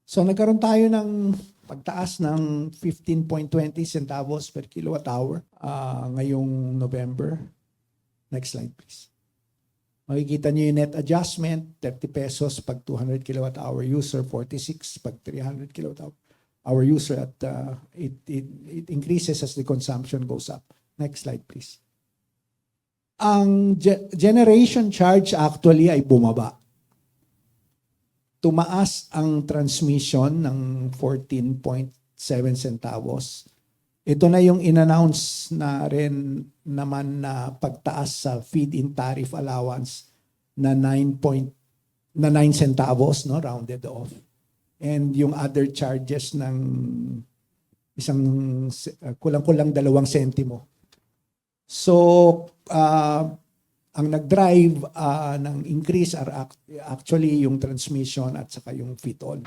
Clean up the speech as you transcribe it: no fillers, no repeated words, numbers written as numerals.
So nagkaroon tayo ng pagtaas ng 15.20 centavos per kilowatt hour ngayong November. Next slide please. Makikita niyo yung net adjustment, 30 pesos pag 200 kilowatt hour user, 46 pag 300 kilowatt hour user at it increases as the consumption goes up. Next slide please. Ang generation charge actually ay bumaba. Tumaas ang transmission ng 14.7 centavos. Ito na yung in-announce na rin naman na pagtaas sa feed-in tariff allowance na 9 centavos, no, rounded off. And yung other charges ng isang kulang-kulang 2 sentimo. So, ang nag-drive ng increase are actually yung transmission at saka yung feed-on.